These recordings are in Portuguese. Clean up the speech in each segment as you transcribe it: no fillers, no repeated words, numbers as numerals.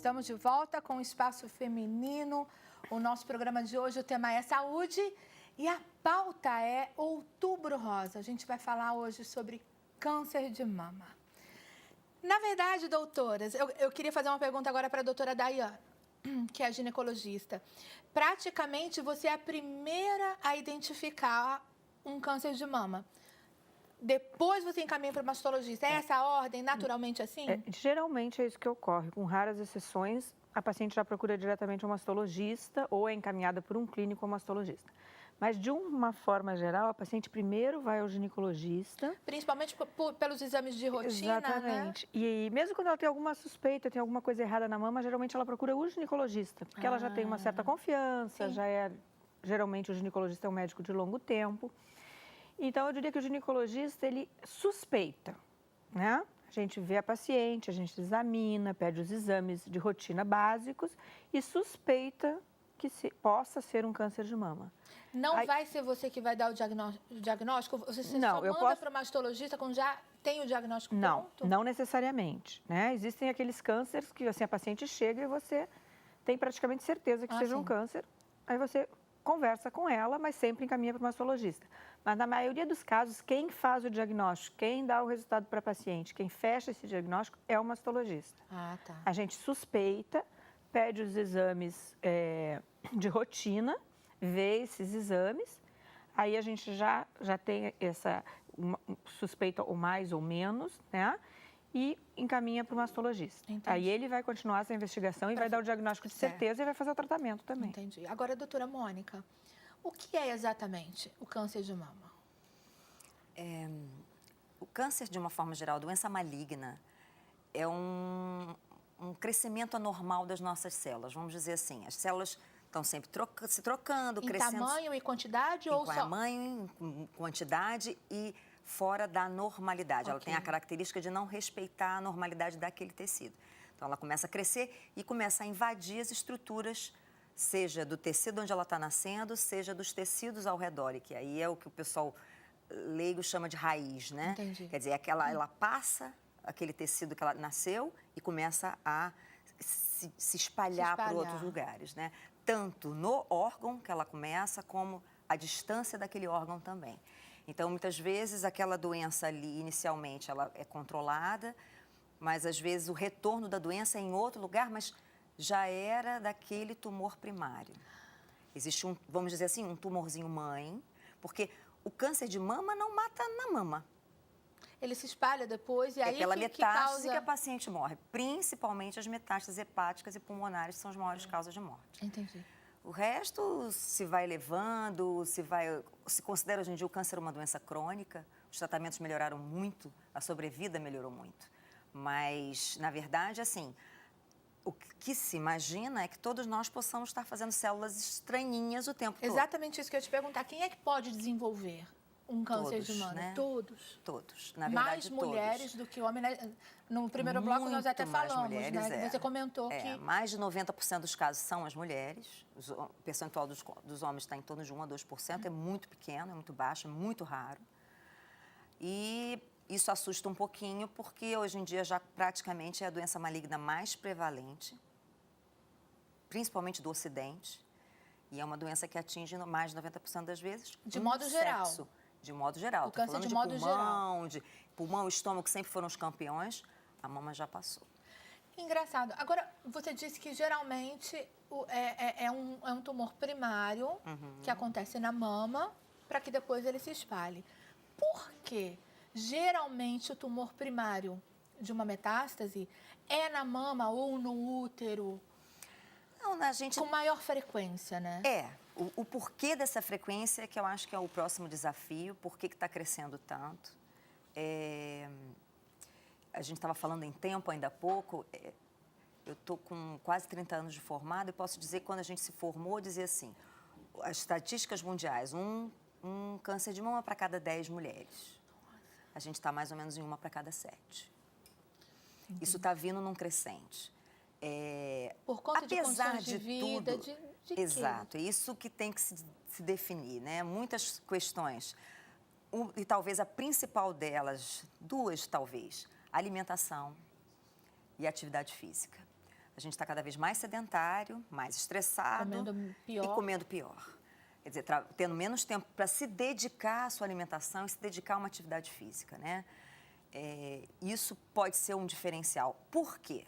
Estamos de volta com o Espaço Feminino. O nosso programa de hoje, o tema é saúde e a pauta é Outubro Rosa. A gente vai falar hoje sobre câncer de mama. Na verdade, doutoras, eu queria fazer uma pergunta agora para a doutora Daiane, que é ginecologista. Praticamente, você é a primeira a identificar um câncer de mama. Depois você encaminha para o mastologista. É essa a ordem, naturalmente assim? Geralmente é isso que ocorre. Com raras exceções, a paciente já procura diretamente um mastologista ou é encaminhada por um clínico ou mastologista. Mas, de uma forma geral, a paciente primeiro vai ao ginecologista. Principalmente pelos exames de rotina, exatamente. Né? E mesmo quando ela tem alguma suspeita, tem alguma coisa errada na mama, geralmente ela procura o ginecologista, porque ela já tem uma certa confiança, sim. Geralmente o ginecologista é um médico de longo tempo. Então, eu diria que o ginecologista, ele suspeita, né? A gente vê a paciente, a gente examina, pede os exames de rotina básicos e suspeita que possa ser um câncer de mama. Não vai ser você que vai dar o diagnóstico? Você só manda para o mastologista quando já tem o diagnóstico pronto? Não necessariamente, né? Existem aqueles cânceres que assim, a paciente chega e você tem praticamente certeza que seja um câncer. Aí você conversa com ela, mas sempre encaminha para o mastologista. Mas na maioria dos casos, quem faz o diagnóstico, quem dá o resultado para a paciente, quem fecha esse diagnóstico é o mastologista. Tá. A gente suspeita, pede os exames de rotina, vê esses exames, aí a gente já tem essa suspeita ou mais ou menos, né? E encaminha para o mastologista. Entendi. Aí ele vai continuar essa investigação e vai dar o diagnóstico de certeza e vai fazer o tratamento também. Entendi. Agora, doutora Mônica, o que é exatamente o câncer de mama? O câncer, de uma forma geral, doença maligna, é um crescimento anormal das nossas células. Vamos dizer assim, as células estão sempre se trocando, crescendo. Em tamanho e quantidade ou só? Em tamanho, em quantidade e fora da normalidade. Ela tem a característica de não respeitar a normalidade daquele tecido. Então, ela começa a crescer e começa a invadir as estruturas, seja do tecido onde ela está nascendo, seja dos tecidos ao redor, e que aí é o que o pessoal leigo chama de raiz, né? Entendi. Quer dizer, ela passa aquele tecido que ela nasceu e começa a se espalhar por outros lugares, né? Tanto no órgão que ela começa, como a distância daquele órgão também. Então, muitas vezes, aquela doença ali, inicialmente, ela é controlada, mas, às vezes, o retorno da doença é em outro lugar, mas já era daquele tumor primário. Existe vamos dizer assim, um tumorzinho mãe, porque o câncer de mama não mata na mama. Ele se espalha depois e aí pela metástase causa... que a paciente morre. Principalmente as metástases hepáticas e pulmonares são as maiores causas de morte. Entendi. O resto se vai levando, se considera hoje em dia o câncer uma doença crônica, os tratamentos melhoraram muito, a sobrevida melhorou muito. Mas, na verdade, assim, o que se imagina é que todos nós possamos estar fazendo células estranhinhas o tempo todo. Exatamente isso que eu ia te perguntar. Quem é que pode desenvolver um câncer de mama? Né? Todos. Todos, na verdade, mais mulheres do que homens. No primeiro bloco nós até falamos, mulheres, né? Você comentou que... Mais de 90% dos casos são as mulheres. O percentual dos homens está em torno de 1 a 2%. É muito pequeno, é muito baixo, é muito raro. E isso assusta um pouquinho, porque hoje em dia já praticamente é a doença maligna mais prevalente, principalmente do Ocidente. E é uma doença que atinge mais de 90% das vezes de modo geral. Sexo. De modo geral. O câncer de modo geral. Pulmão e estômago, que sempre foram os campeões, a mama já passou. Engraçado. Agora, você disse que geralmente é um tumor primário que acontece na mama para que depois ele se espalhe. Por quê? Geralmente o tumor primário de uma metástase é na mama ou no útero? Não, a gente... Com maior frequência, né? O porquê dessa frequência que eu acho que é o próximo desafio, por que está crescendo tanto. A gente estava falando em tempo ainda há pouco, eu estou com quase 30 anos de formado e posso dizer que quando a gente se formou, dizia assim, as estatísticas mundiais, um câncer de mama para cada 10 mulheres. A gente está mais ou menos em 1 para cada 7. Entendi. Isso está vindo num crescente. Por conta de condições de vida, tudo, de exato, é isso que tem que se definir, né? Muitas questões, e talvez a principal delas, 2 talvez, alimentação e atividade física. a gente está cada vez mais sedentário, mais estressado Comendo pior. e comendo pior. Quer dizer, tendo menos tempo para se dedicar à sua alimentação e se dedicar a uma atividade física, né? Isso pode ser um diferencial. Por quê?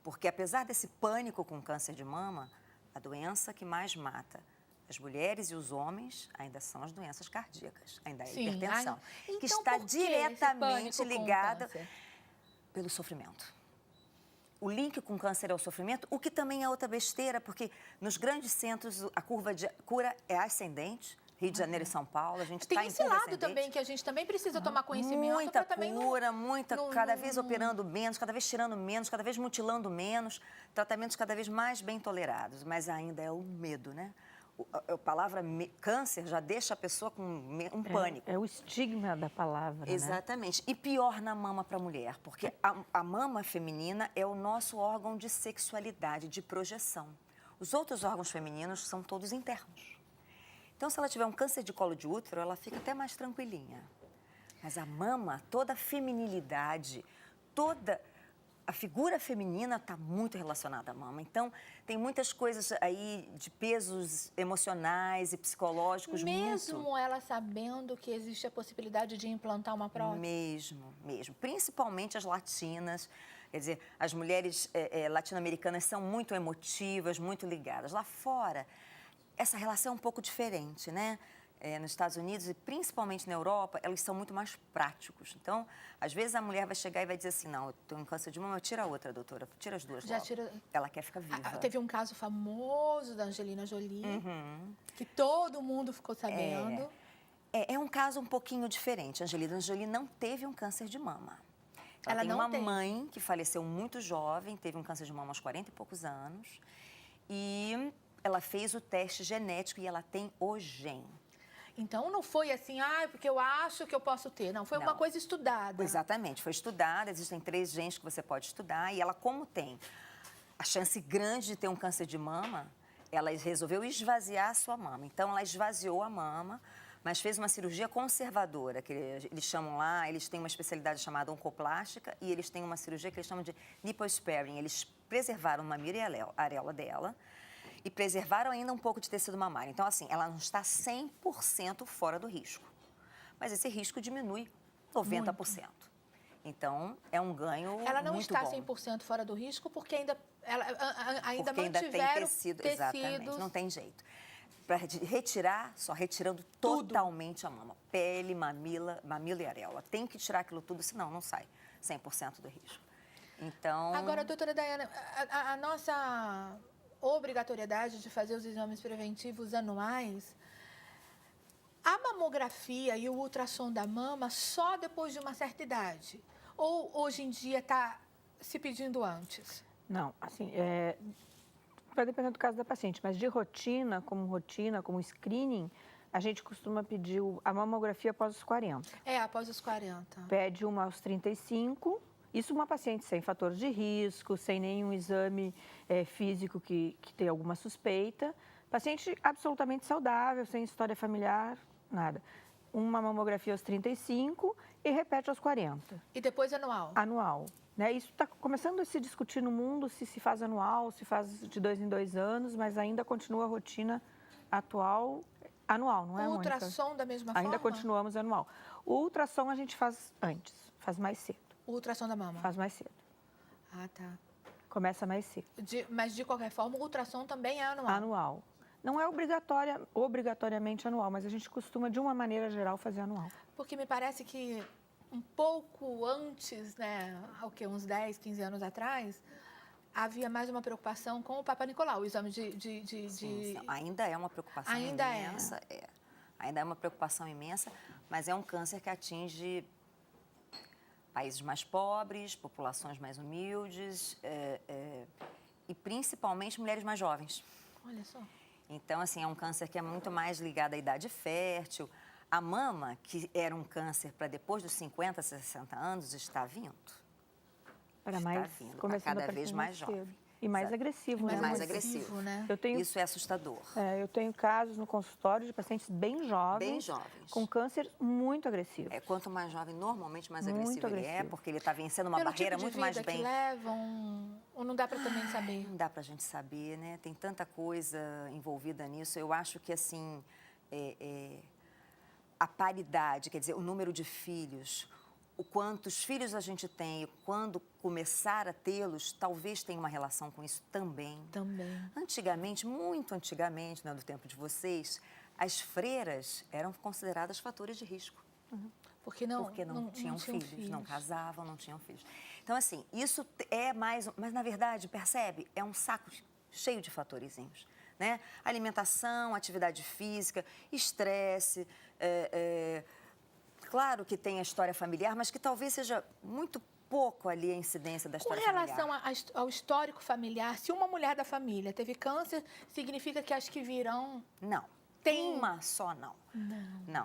Porque apesar desse pânico com câncer de mama, a doença que mais mata as mulheres e os homens ainda são as doenças cardíacas, ainda é a hipertensão, então, que está por que esse diretamente pânico com o ligada câncer? pelo sofrimento. O link com o câncer é o sofrimento, o que também é outra besteira, porque nos grandes centros a curva de cura é ascendente. Rio de Janeiro e São Paulo, a gente está em Tem esse curva lado ascendente. também que a gente também precisa tomar conhecimento. Muita pra também cura, cada vez operando menos, cada vez tirando menos, cada vez mutilando menos, tratamentos cada vez mais bem tolerados, mas ainda é o medo, né? A palavra câncer já deixa a pessoa com um pânico. É o estigma da palavra, Exatamente. Né? E pior na mama para a mulher, porque a mama feminina é o nosso órgão de sexualidade, de projeção. Os outros órgãos femininos são todos internos. Então, se ela tiver um câncer de colo de útero, ela fica até mais tranquilinha. Mas a mama, toda a feminilidade, toda a figura feminina está muito relacionada à mama. Então, tem muitas coisas aí de pesos emocionais e psicológicos. Mesmo ela sabendo que existe a possibilidade de implantar uma prótese? Mesmo. Principalmente as latinas. Quer dizer, as mulheres latino-americanas são muito emotivas, muito ligadas. Lá fora, essa relação é um pouco diferente, né? Nos Estados Unidos e principalmente na Europa, eles são muito mais práticos. Então, às vezes a mulher vai chegar e vai dizer assim, não, eu tenho um câncer de mama, tira a outra, doutora, tira as duas logo. Ela quer ficar viva. Teve um caso famoso da Angelina Jolie, que todo mundo ficou sabendo. É um caso um pouquinho diferente. A Angelina Jolie não teve um câncer de mama. Ela tem não uma teve. mãe que faleceu muito jovem, teve um câncer de mama aos 40 e poucos anos. E ela fez o teste genético e ela tem o gene. Então, não foi assim, porque eu acho que eu posso ter. Não, foi uma coisa estudada. Exatamente, foi estudada. Existem 3 genes que você pode estudar. E ela, como tem a chance grande de ter um câncer de mama, ela resolveu esvaziar a sua mama. Então, ela esvaziou a mama, mas fez uma cirurgia conservadora, que eles chamam lá, eles têm uma especialidade chamada oncoplástica e eles têm uma cirurgia que eles chamam de nipple sparing. Eles preservaram a mamila e a areola dela e preservaram ainda um pouco de tecido mamário. Então, assim, ela não está 100% fora do risco. Mas esse risco diminui 90%. Muito. Então, é um ganho muito bom. Ela não está 100% fora do risco porque ainda porque mantiveram tem tecido. Exatamente, não tem jeito. Para retirar, só retirando totalmente a mama. Pele, mamila e areola. Tem que tirar aquilo tudo, senão não sai 100% do risco. Então... Agora, doutora Daiana, a nossa obrigatoriedade de fazer os exames preventivos anuais, a mamografia e o ultrassom da mama só depois de uma certa idade? Ou hoje em dia está se pedindo antes? Não, assim, vai depender do caso da paciente, mas de rotina, como screening, a gente costuma pedir a mamografia após os 40. Após os 40. Pede uma aos 35. Isso uma paciente sem fatores de risco, sem nenhum exame físico que tenha alguma suspeita. Paciente absolutamente saudável, sem história familiar, nada. Uma mamografia aos 35 e repete aos 40. E depois anual? Anual. Né? Isso está começando a se discutir no mundo, se faz anual, se faz de 2 em 2 anos, mas ainda continua a rotina atual, anual, não é, Mônica? O ultrassom da mesma forma? Ainda continuamos anual. O ultrassom a gente faz antes, faz mais cedo. O ultrassom da mama? Faz mais cedo. Ah, tá. Começa mais cedo. Mas, de qualquer forma, o ultrassom também é anual? Anual. Não é obrigatoriamente anual, mas a gente costuma, de uma maneira geral, fazer anual. Porque me parece que um pouco antes, né, uns 10, 15 anos atrás, havia mais uma preocupação com o Papa Nicolau, o exame Sim, ainda é uma preocupação imensa. Ainda é uma preocupação imensa, mas é um câncer que atinge países mais pobres, populações mais humildes e principalmente mulheres mais jovens. Olha só. Então, assim, é um câncer que é muito mais ligado à idade fértil. A mama, que era um câncer para depois dos 50, 60 anos, está vindo. Está vindo, cada vez mais jovem. E mais agressivo, né? Mais agressivo, né? Isso é assustador. Eu tenho casos no consultório de pacientes bem jovens. Com câncer muito agressivo. Quanto mais jovem, normalmente mais agressivo ele é, porque ele está vencendo uma barreira muito mais bem. Que levam, ou não dá para também saber? Não dá para a gente saber, né? Tem tanta coisa envolvida nisso. Eu acho que, assim, a paridade, quer dizer, o número de filhos, o quantos filhos a gente tem, quando começar a tê-los, talvez tenha uma relação com isso também. Antigamente, muito antigamente, né, do tempo de vocês, as freiras eram consideradas fatores de risco. Porque não tinham filhos, não casavam, não tinham filhos. Então, assim, isso é mais... Mas, na verdade, percebe? É um saco cheio de fatorzinhos, né? Alimentação, atividade física, estresse... Claro que tem a história familiar, mas que talvez seja muito pouco ali a incidência da história familiar. Com relação ao histórico familiar, se uma mulher da família teve câncer, significa que as que virão... Não. Tem uma só, não.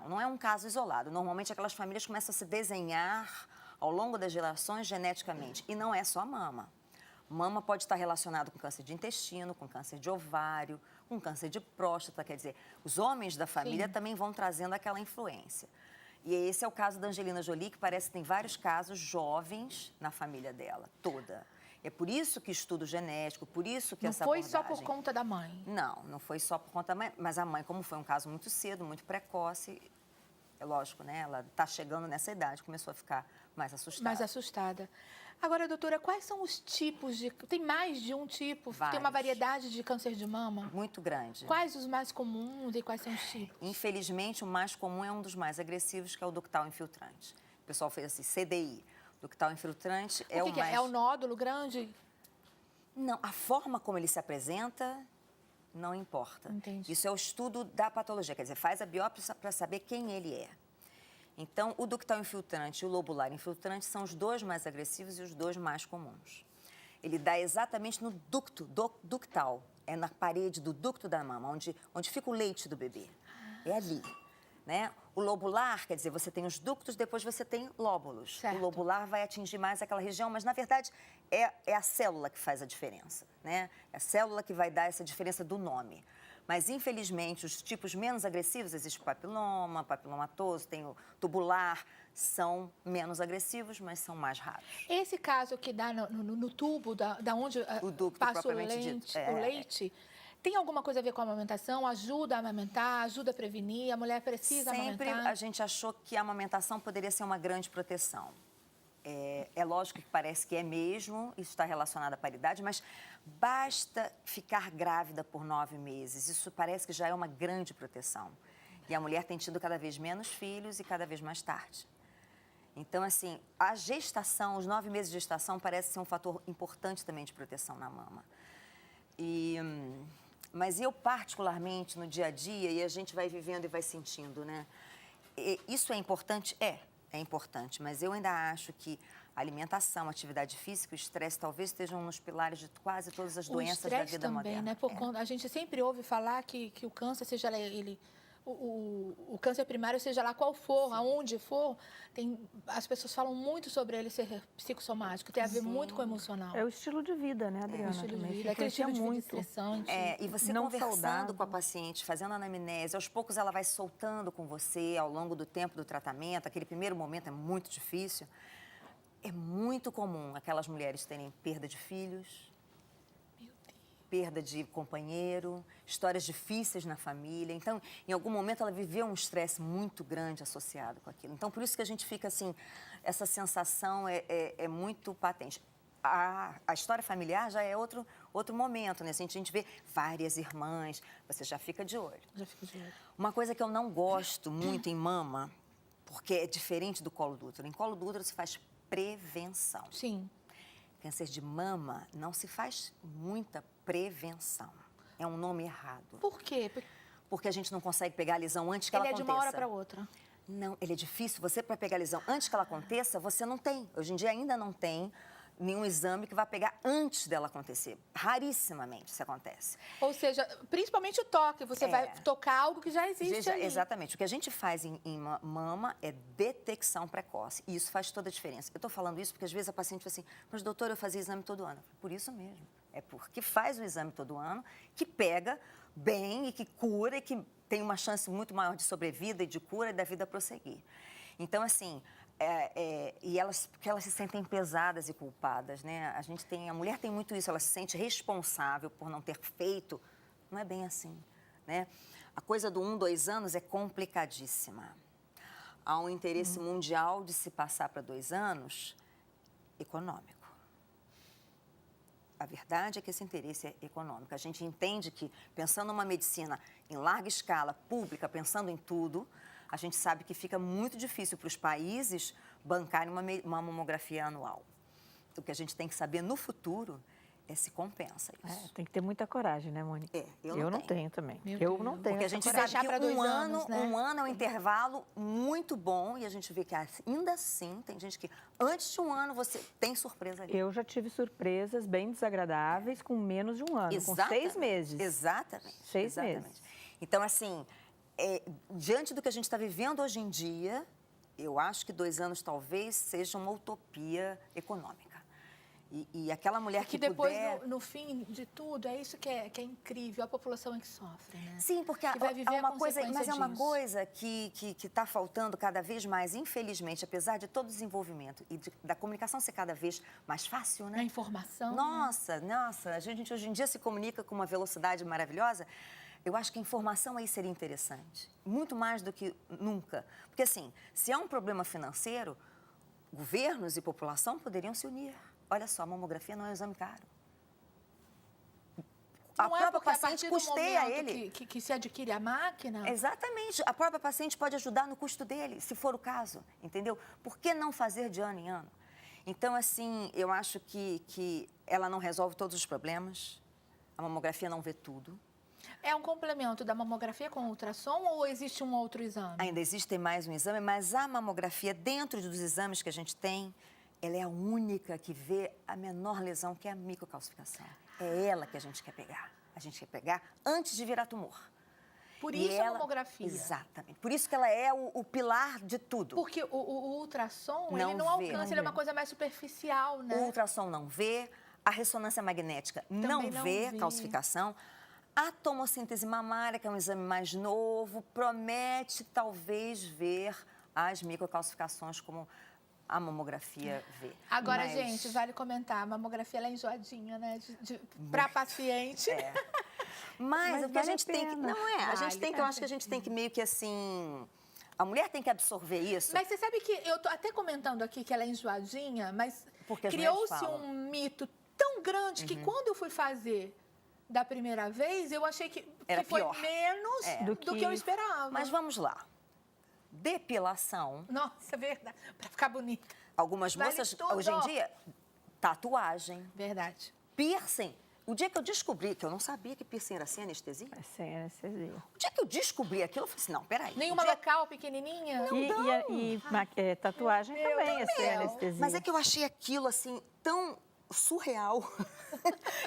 Não é um caso isolado. Normalmente, aquelas famílias começam a se desenhar ao longo das gerações geneticamente. E não é só mama. Mama pode estar relacionado com câncer de intestino, com câncer de ovário, com câncer de próstata. Quer dizer, os homens da família também vão trazendo aquela influência. E esse é o caso da Angelina Jolie, que parece que tem vários casos jovens na família dela, toda. É por isso que estudo genético, por isso que essa abordagem... Não foi só por conta da mãe? Não foi só por conta da mãe, mas a mãe, como foi um caso muito cedo, muito precoce, é lógico, né? Ela está chegando nessa idade, começou a ficar mais assustada. Mais assustada. Agora, doutora, quais são os tipos de... Tem mais de um tipo? Vários. Tem uma variedade de câncer de mama? Muito grande. Quais os mais comuns e quais são os tipos? Infelizmente, o mais comum é um dos mais agressivos, que é o ductal infiltrante. O pessoal fez assim, CDI. Ductal infiltrante é o mais... É o nódulo grande? Não, a forma como ele se apresenta não importa. Entendi. Isso é o estudo da patologia, quer dizer, faz a biópsia para saber quem ele é. Então, o ductal infiltrante e o lobular infiltrante são os dois mais agressivos e os dois mais comuns. Ele dá exatamente no ductal, é na parede do ducto da mama, onde fica o leite do bebê. É ali, né? O lobular, quer dizer, você tem os ductos, depois você tem lóbulos. Certo. O lobular vai atingir mais aquela região, mas, na verdade, é a célula que faz a diferença, né? É a célula que vai dar essa diferença do nome. Mas, infelizmente, os tipos menos agressivos, existe o papiloma, papilomatoso, tem o tubular, são menos agressivos, mas são mais raros. Esse caso que dá no tubo, da onde o ducto, passa o leite, tem alguma coisa a ver com a amamentação? Ajuda a amamentar? Ajuda a prevenir? A mulher precisa amamentar? Sempre a gente achou que a amamentação poderia ser uma grande proteção. É lógico que parece que é mesmo, isso está relacionado à paridade, mas basta ficar grávida por 9 meses. Isso parece que já é uma grande proteção. E a mulher tem tido cada vez menos filhos e cada vez mais tarde. Então, assim, a gestação, os 9 meses de gestação, parece ser um fator importante também de proteção na mama. Mas eu, particularmente, no dia a dia, e a gente vai vivendo e vai sentindo, né? Isso é importante? É importante, mas eu ainda acho que a alimentação, a atividade física e o estresse talvez estejam nos pilares de quase todas as doenças da vida também, moderna. Né? A gente sempre ouve falar que o câncer, seja ele... O câncer primário, seja lá qual for, aonde for, as pessoas falam muito sobre ele ser psicossomático, tem a ver muito com o emocional. É o estilo de vida, né, Adriana? O estilo de vida, aquele estilo de vida estressante. E você não conversando com a paciente, fazendo anamnese, aos poucos ela vai soltando com você ao longo do tempo do tratamento, aquele primeiro momento é muito difícil. É muito comum aquelas mulheres terem perda de filhos, perda de companheiro, histórias difíceis na família. Então, em algum momento, ela viveu um estresse muito grande associado com aquilo. Então, por isso que a gente fica assim, essa sensação é muito patente. A história familiar já é outro momento, né? Assim, a gente vê várias irmãs, você já fica de olho. Uma coisa que eu não gosto muito em mama, porque é diferente do colo do útero. Em colo do útero se faz prevenção. Sim. Câncer de mama não se faz muita prevenção. É um nome errado. Por quê? Porque a gente não consegue pegar a lesão antes que ela aconteça. Ele é de uma hora para outra? Não, ele é difícil. Você, para pegar a lesão antes que ela aconteça, você não tem. Hoje em dia ainda não tem nenhum exame que vai pegar antes dela acontecer. Rarissimamente isso acontece. Ou seja, principalmente o toque. Você vai tocar algo que já existe ali. Exatamente. O que a gente faz em mama é detecção precoce. E isso faz toda a diferença. Eu estou falando isso porque às vezes a paciente fala assim, mas doutor, eu fazia exame todo ano. Por isso mesmo. É porque faz o exame todo ano, que pega bem e que cura e que tem uma chance muito maior de sobrevida e de cura e da vida prosseguir. Então, assim, porque elas se sentem pesadas e culpadas, né? A mulher tem muito isso, ela se sente responsável por não ter feito. Não é bem assim, né? A coisa do 1, 2 anos é complicadíssima. Há um interesse mundial de se passar para 2 anos econômico. A verdade é que esse interesse é econômico. A gente entende que, pensando numa medicina em larga escala, pública, pensando em tudo, a gente sabe que fica muito difícil para os países bancarem uma mamografia anual. O que a gente tem que saber no futuro é se compensa isso. Tem que ter muita coragem, né, Mônica? Eu não tenho também. Meu Eu Deus. não tenho. Porque a gente coragem. sabe que Pra 2 anos, né? um ano é um intervalo muito bom e a gente vê que ainda assim tem gente que antes de 1 ano você tem surpresa ali. Eu já tive surpresas bem desagradáveis com menos de 1 ano, com 6 meses. Exatamente. 6 meses. Então, assim, diante do que a gente está vivendo hoje em dia, eu acho que 2 anos talvez seja uma utopia econômica. E aquela mulher que depois, puder... no fim de tudo, é isso que é incrível, a população é que sofre, né? Sim, porque que vai viver é uma coisa, consequência mas é uma disso. coisa que está faltando cada vez mais, infelizmente, apesar de todo o desenvolvimento e da comunicação ser cada vez mais fácil, né? A informação. Nossa, a gente hoje em dia se comunica com uma velocidade maravilhosa. Eu acho que a informação aí seria interessante, muito mais do que nunca. Porque, assim, se há um problema financeiro, governos e população poderiam se unir. Olha só, a mamografia não é um exame caro. A própria paciente custeia ele. Que se adquire a máquina. Exatamente. A própria paciente pode ajudar no custo dele, se for o caso, entendeu? Por que não fazer de ano em ano? Então, assim, eu acho que ela não resolve todos os problemas. A mamografia não vê tudo. É um complemento da mamografia com ultrassom ou existe um outro exame? Ainda existe mais um exame, mas a mamografia, dentro dos exames que a gente tem, ela é a única que vê a menor lesão, que é a microcalcificação. É ela que a gente quer pegar. A gente quer pegar antes de virar tumor. Por isso a mamografia. Exatamente. Por isso que ela é o pilar de tudo. Porque o ultrassom, Não ele não vê, alcança, ele é uma coisa mais superficial, né? O ultrassom não vê, a ressonância magnética não vê calcificação. A tomossíntese mamária, que é um exame mais novo, promete talvez ver as microcalcificações como a mamografia vê. Agora, gente, vale comentar, a mamografia ela é enjoadinha, né? Para paciente. Mas o que a gente tem que... pena. Não é, a gente tem que... Eu acho que a gente tem que meio que assim... A mulher tem que absorver isso. Mas você sabe que eu tô até comentando aqui que ela é enjoadinha, mas criou-se um mito tão grande que quando eu fui fazer da primeira vez, eu achei que foi pior. menos do que eu esperava. Mas vamos lá. Depilação. Nossa, é verdade. Para ficar bonita. Algumas moças, hoje em dia, tatuagem. Verdade. Piercing. O dia que eu descobri, que eu não sabia que piercing era sem anestesia. É sem anestesia. O dia que eu descobri aquilo, eu falei assim, não, peraí. Nenhuma local pequenininha? E tatuagem também é sem anestesia. Mas é que eu achei aquilo, assim, tão surreal.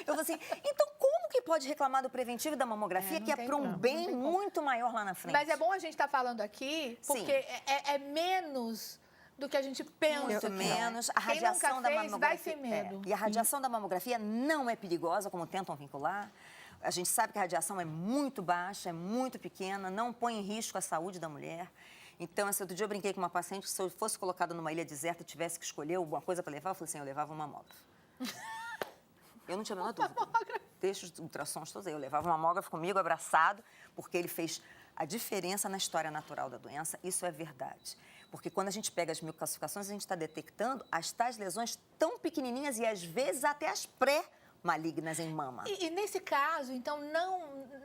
Eu falei assim, então como que pode reclamar do preventivo e da mamografia, que é para um bem muito maior lá na frente? Mas é bom a gente estar falando aqui, porque é menos do que a gente pensa. Muito menos. A radiação da mamografia vai ser medo. E a radiação da mamografia não é perigosa, como tentam vincular. A gente sabe que a radiação é muito baixa, é muito pequena, não põe em risco a saúde da mulher. Então, assim, outro dia eu brinquei com uma paciente que se eu fosse colocada numa ilha deserta e tivesse que escolher alguma coisa para levar, eu falei assim, eu levava um mamógrafo. Eu não tinha a menor dúvida. Deixa os ultrassons todos aí. Eu levava um mamógrafo comigo, abraçado, porque ele fez a diferença na história natural da doença. Isso é verdade. Porque quando a gente pega as microcalcificações, a gente está detectando as tais lesões tão pequenininhas e, às vezes, até as pré-malignas em mama. E nesse caso, então,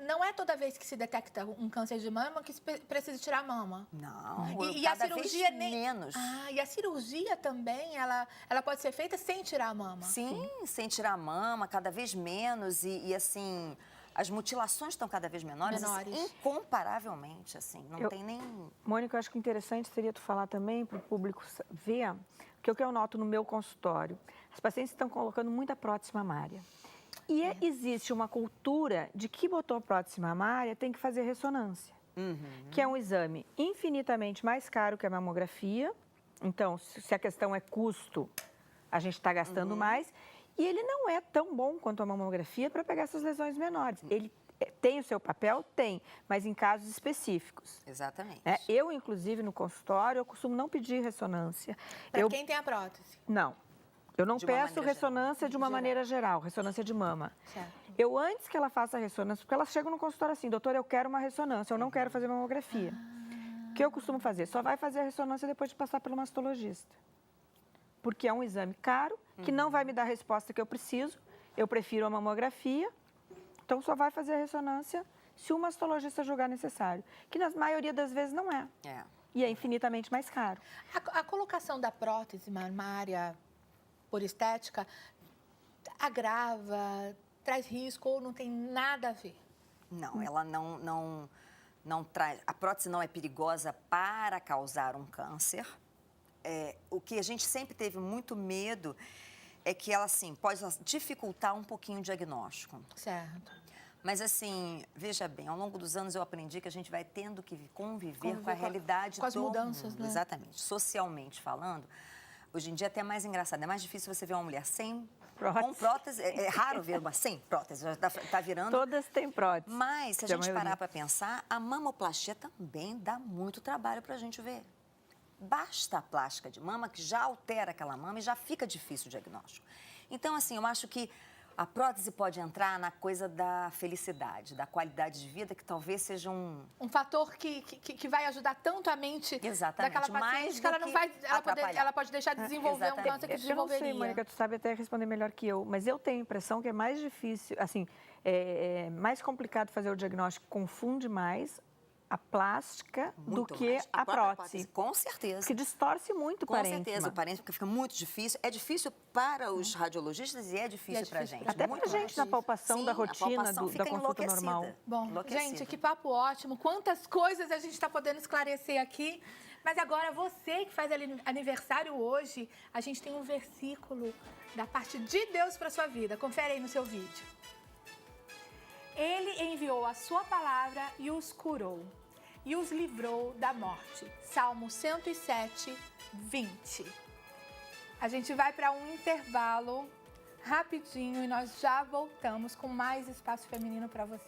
não é toda vez que se detecta um câncer de mama que se precisa tirar a mama? Não, e a cirurgia menos. E a cirurgia também, ela pode ser feita sem tirar a mama? Sim, sem tirar a mama, cada vez menos. E assim, as mutilações estão cada vez menores. Assim, incomparavelmente, assim, não tem nem... Mônica, eu acho que interessante seria tu falar também para o público ver, porque o que eu noto no meu consultório, as pacientes estão colocando muita prótese mamária. E existe uma cultura de que botou prótese mamária tem que fazer ressonância, que é um exame infinitamente mais caro que a mamografia. Então, se a questão é custo, a gente está gastando mais. E ele não é tão bom quanto a mamografia para pegar essas lesões menores. Ele tem o seu papel? Tem, mas em casos específicos. Exatamente. Eu, inclusive, no consultório, eu costumo não pedir ressonância. Para quem tem a prótese? Não. Eu não De uma peço maneira ressonância geral. de uma maneira geral, ressonância de mama. Certo. Eu, antes que ela faça a ressonância, porque elas chegam no consultório assim, doutor, eu quero uma ressonância, eu não quero fazer mamografia. O que eu costumo fazer? Só vai fazer a ressonância depois de passar pelo mastologista. Porque é um exame caro, que não vai me dar a resposta que eu preciso, eu prefiro a mamografia, então só vai fazer a ressonância se o mastologista julgar necessário, que na maioria das vezes não é. E é infinitamente mais caro. A colocação da prótese mamária por estética agrava, traz risco ou não tem nada a ver? Não, ela não traz... A prótese não é perigosa para causar um câncer. O que a gente sempre teve muito medo é que ela, assim, pode dificultar um pouquinho o diagnóstico. Certo. Mas, assim, veja bem, ao longo dos anos eu aprendi que a gente vai tendo que conviver com a realidade com as do mudanças, mundo. né? Exatamente. Socialmente falando, hoje em dia é até mais engraçado. É mais difícil você ver uma mulher sem... Prótese. Com prótese. É raro ver uma sem prótese. Já tá virando... Todas têm prótese. Mas, se a gente maioria. parar para pensar, a mamoplastia também dá muito trabalho para a gente ver. Basta a plástica de mama, que já altera aquela mama e já fica difícil o diagnóstico. Então, assim, eu acho que a prótese pode entrar na coisa da felicidade, da qualidade de vida, que talvez seja um fator que vai ajudar tanto a mente Exatamente, daquela paciente mais que ela do não que vai, atrapalhar. ela pode deixar de desenvolver um câncer que Eu não desenvolveria. sei, Mônica, tu sabe até responder melhor que eu, mas eu tenho a impressão que é mais difícil, assim, mais complicado fazer o diagnóstico, confunde mais a plástica muito do que mais. a prótese. Com certeza. Que distorce muito o Com parênquima. certeza, o parênquima fica muito difícil. É difícil para os radiologistas e é difícil para a gente. Até muito para a gente, na palpação da Sim, rotina, a palpação da fica consulta normal. Bom, Enlouquecida. gente, que papo ótimo. Quantas coisas a gente está podendo esclarecer aqui. Mas agora, você que faz aniversário hoje, a gente tem um versículo da parte de Deus para sua vida. Confere aí no seu vídeo. Ele enviou a sua palavra e os curou, e os livrou da morte. Salmo 107, 20. A gente vai para um intervalo rapidinho e nós já voltamos com mais Espaço Feminino para você.